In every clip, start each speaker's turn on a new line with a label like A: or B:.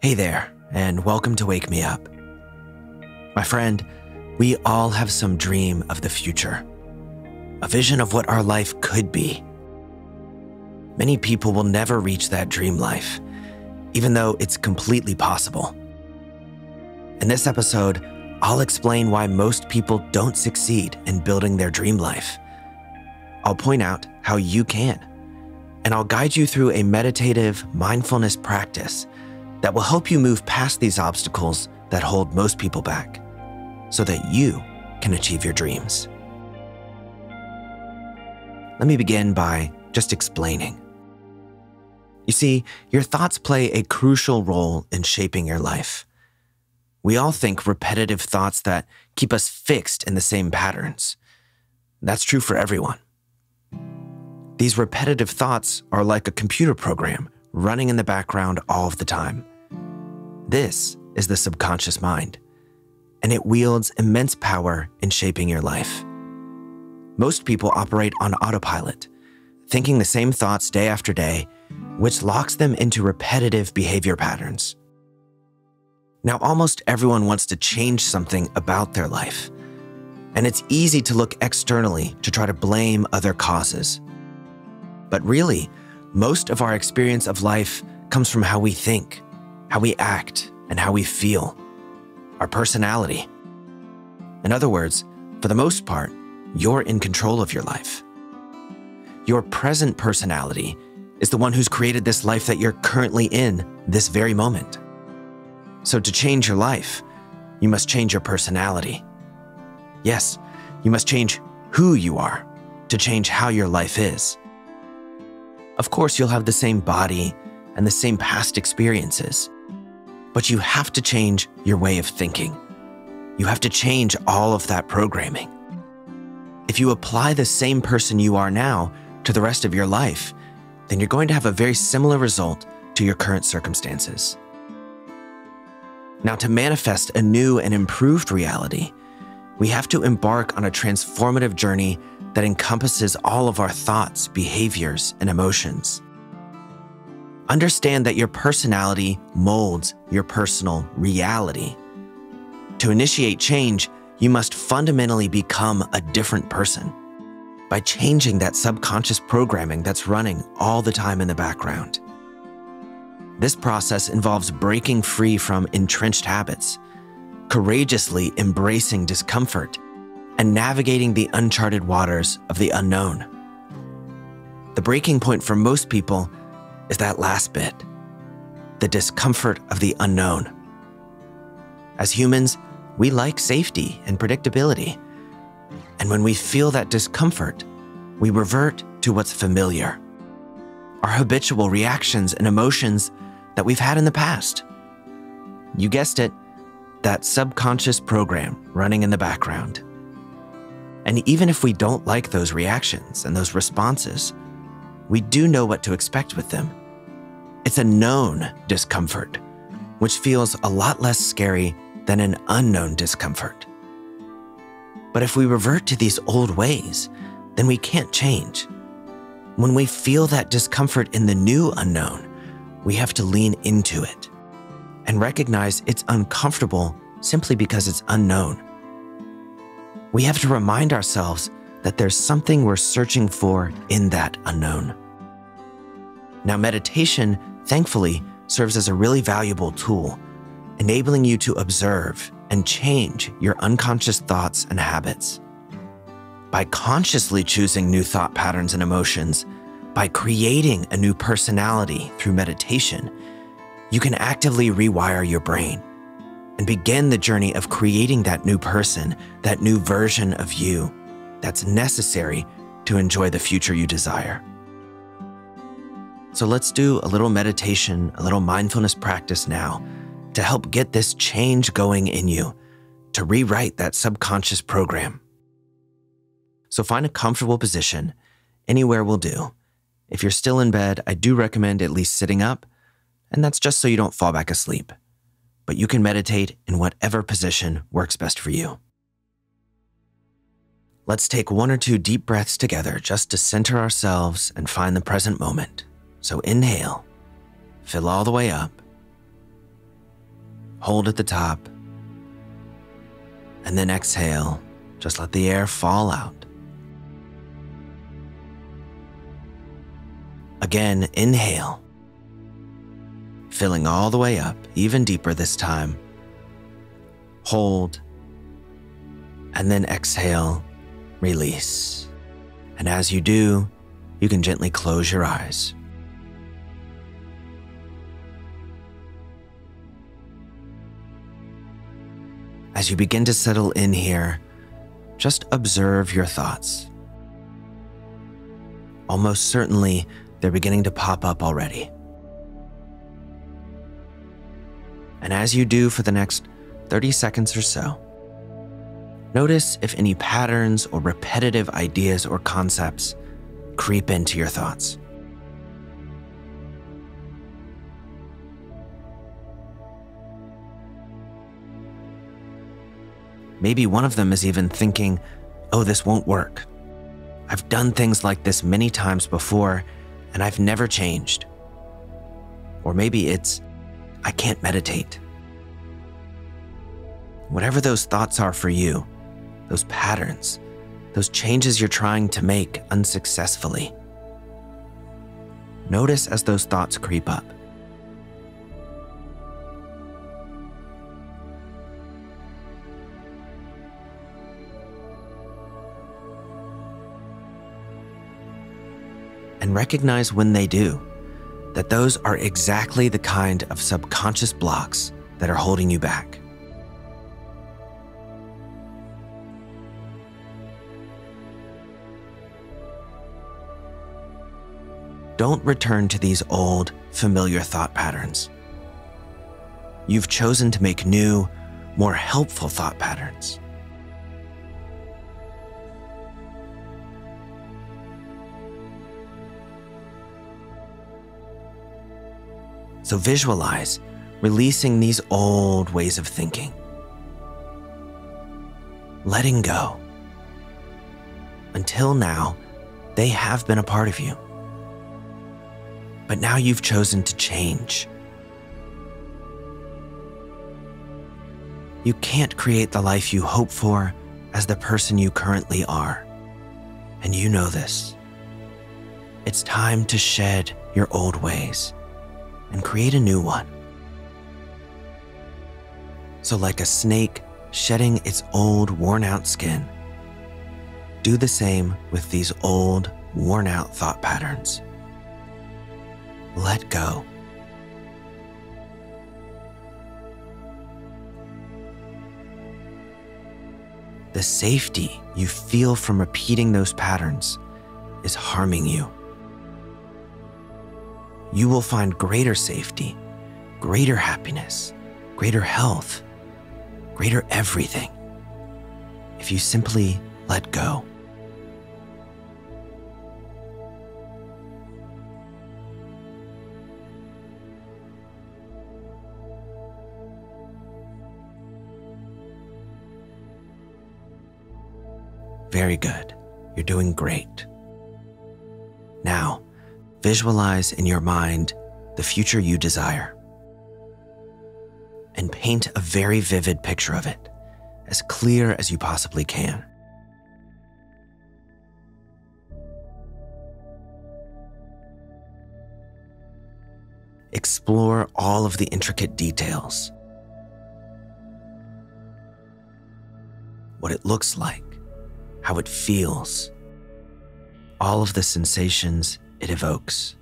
A: Hey there, and welcome to Wake Me Up. My friend, we all have some dream of the future, a vision of what our life could be. Many people will never reach that dream life, even though it's completely possible. In this episode, I'll explain why most people don't succeed in building their dream life. I'll point out how you can, and I'll guide you through a meditative mindfulness practice that will help you move past these obstacles that hold most people back so that you can achieve your dreams. Let me begin by just explaining. You see, your thoughts play a crucial role in shaping your life. We all think repetitive thoughts that keep us fixed in the same patterns. That's true for everyone. These repetitive thoughts are like a computer program running in the background all of the time. This is the subconscious mind, and it wields immense power in shaping your life. Most people operate on autopilot, thinking the same thoughts day after day, which locks them into repetitive behavior patterns. Now, almost everyone wants to change something about their life, and it's easy to look externally to try to blame other causes. But really, most of our experience of life comes from how we think, how we act, and how we feel, our personality. In other words, for the most part, you're in control of your life. Your present personality is the one who's created this life that you're currently in this very moment. So to change your life, you must change your personality. Yes, you must change who you are to change how your life is. Of course, you'll have the same body and the same past experiences, but you have to change your way of thinking. You have to change all of that programming. If you apply the same person you are now to the rest of your life, then you're going to have a very similar result to your current circumstances. Now, to manifest a new and improved reality, we have to embark on a transformative journey that encompasses all of our thoughts, behaviors, and emotions. Understand that your personality molds your personal reality. To initiate change, you must fundamentally become a different person by changing that subconscious programming that's running all the time in the background. This process involves breaking free from entrenched habits, courageously embracing discomfort, and navigating the uncharted waters of the unknown. The breaking point for most people is that last bit, the discomfort of the unknown. As humans, we like safety and predictability. And when we feel that discomfort, we revert to what's familiar, our habitual reactions and emotions that we've had in the past. You guessed it, that subconscious program running in the background. And even if we don't like those reactions and those responses, we do know what to expect with them. It's a known discomfort, which feels a lot less scary than an unknown discomfort. But if we revert to these old ways, then we can't change. When we feel that discomfort in the new unknown, we have to lean into it and recognize it's uncomfortable simply because it's unknown. We have to remind ourselves that there's something we're searching for in that unknown. Now, meditation, thankfully, serves as a really valuable tool, enabling you to observe and change your unconscious thoughts and habits. By consciously choosing new thought patterns and emotions, by creating a new personality through meditation, you can actively rewire your brain and begin the journey of creating that new person, that new version of you that's necessary to enjoy the future you desire. So let's do a little meditation, a little mindfulness practice now to help get this change going in you, to rewrite that subconscious program. So find a comfortable position, anywhere will do. If you're still in bed, I do recommend at least sitting up, and that's just so you don't fall back asleep. But you can meditate in whatever position works best for you. Let's take 1 or 2 deep breaths together just to center ourselves and find the present moment. So inhale, fill all the way up, Hold at the top. And then exhale. Just let the air fall out. Again, inhale. Filling all the way up, even deeper this time. Hold. And then exhale, release. And as you do, you can gently close your eyes. As you begin to settle in here, just observe your thoughts. Almost certainly, they're beginning to pop up already. And as you do for the next 30 seconds or so, notice if any patterns or repetitive ideas or concepts creep into your thoughts. Maybe one of them is even thinking, oh, this won't work. I've done things like this many times before, and I've never changed. Or maybe it's, I can't meditate. Whatever those thoughts are for you, those patterns, those changes you're trying to make unsuccessfully, notice as those thoughts creep up. And recognize when they do, that those are exactly the kind of subconscious blocks that are holding you back. Don't return to these old, familiar thought patterns. You've chosen to make new, more helpful thought patterns. So visualize releasing these old ways of thinking, letting go. Until now, they have been a part of you. But now you've chosen to change. You can't create the life you hope for as the person you currently are. And you know this. It's time to shed your old ways and create a new one. So like a snake shedding its old, worn-out skin, do the same with these old, worn-out thought patterns. Let go. The safety you feel from repeating those patterns is harming you. You will find greater safety, greater happiness, greater health, greater everything if you simply let go. Very good. You're doing great. Now, visualize in your mind the future you desire and paint a very vivid picture of it, as clear as you possibly can. Explore all of the intricate details. What it looks like, how it feels, all of the sensations it evokes.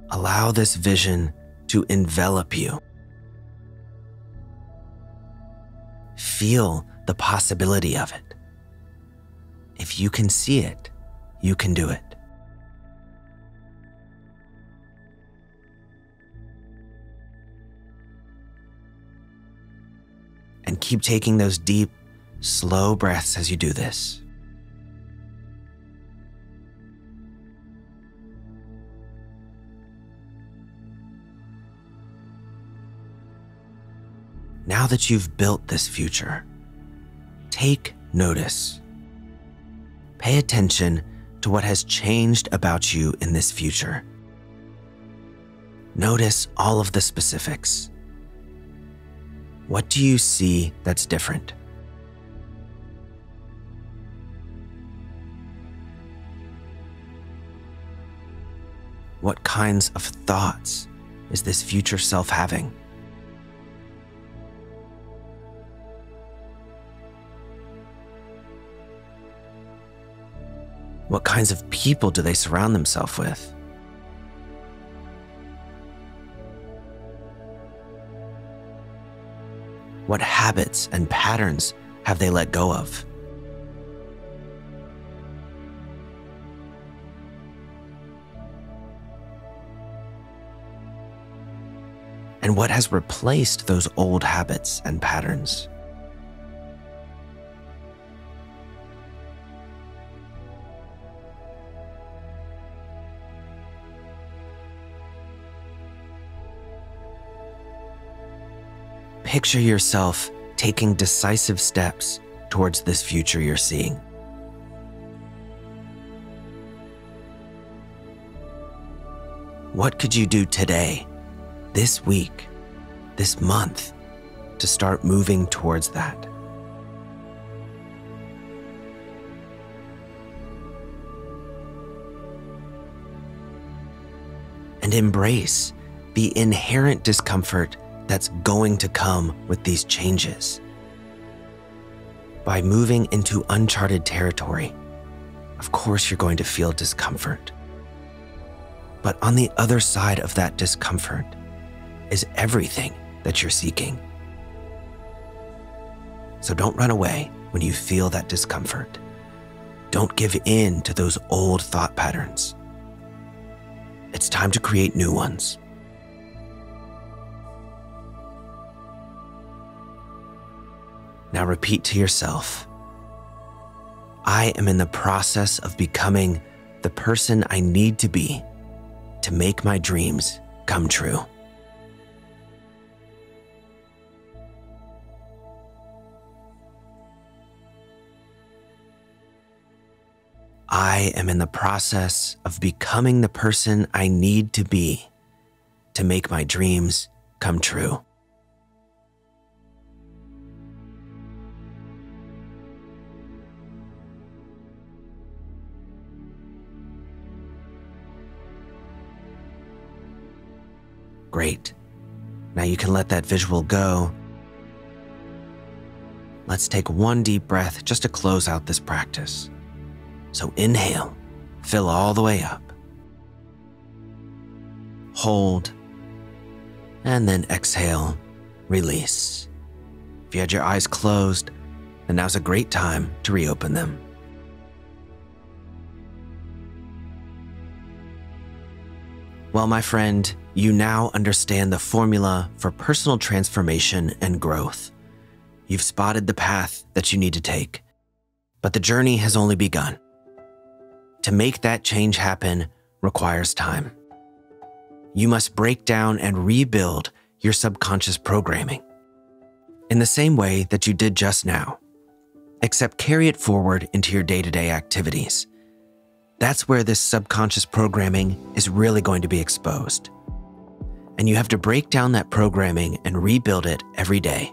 A: Allow this vision to envelop you. Feel the possibility of it. If you can see it, you can do it. And keep taking those deep, slow breaths as you do this. Now that you've built this future, take notice. Pay attention to what has changed about you in this future. Notice all of the specifics. What do you see that's different? What kinds of thoughts is this future self having? What kinds of people do they surround themselves with? What habits and patterns have they let go of? And what has replaced those old habits and patterns? Picture yourself taking decisive steps towards this future you're seeing. What could you do today, this week, this month, to start moving towards that? And embrace the inherent discomfort that's going to come with these changes. By moving into uncharted territory, of course you're going to feel discomfort. But on the other side of that discomfort is everything that you're seeking. So don't run away when you feel that discomfort. Don't give in to those old thought patterns. It's time to create new ones. Now repeat to yourself, I am in the process of becoming the person I need to be to make my dreams come true. I am in the process of becoming the person I need to be to make my dreams come true. Great. Now you can let that visual go. Let's take one deep breath just to close out this practice. So inhale, fill all the way up. Hold, and then exhale, release. If you had your eyes closed, then now's a great time to reopen them. Well, my friend, you now understand the formula for personal transformation and growth. You've spotted the path that you need to take, but the journey has only begun. To make that change happen requires time. You must break down and rebuild your subconscious programming in the same way that you did just now, except carry it forward into your day-to-day activities. That's where this subconscious programming is really going to be exposed. And you have to break down that programming and rebuild it every day.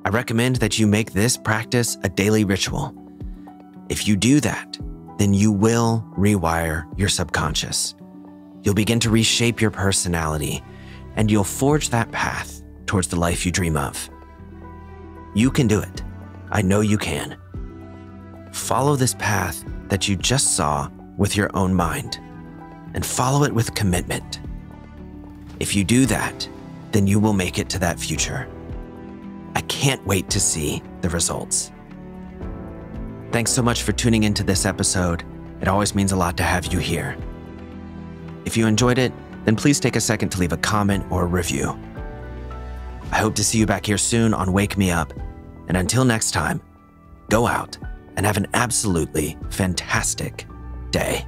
A: I recommend that you make this practice a daily ritual. If you do that, then you will rewire your subconscious. You'll begin to reshape your personality, and you'll forge that path towards the life you dream of. You can do it. I know you can. Follow this path that you just saw with your own mind, and follow it with commitment. If you do that, then you will make it to that future. I can't wait to see the results. Thanks so much for tuning into this episode. It always means a lot to have you here. If you enjoyed it, then please take a second to leave a comment or a review. I hope to see you back here soon on Wake Me Up. And until next time, go out and have an absolutely fantastic day.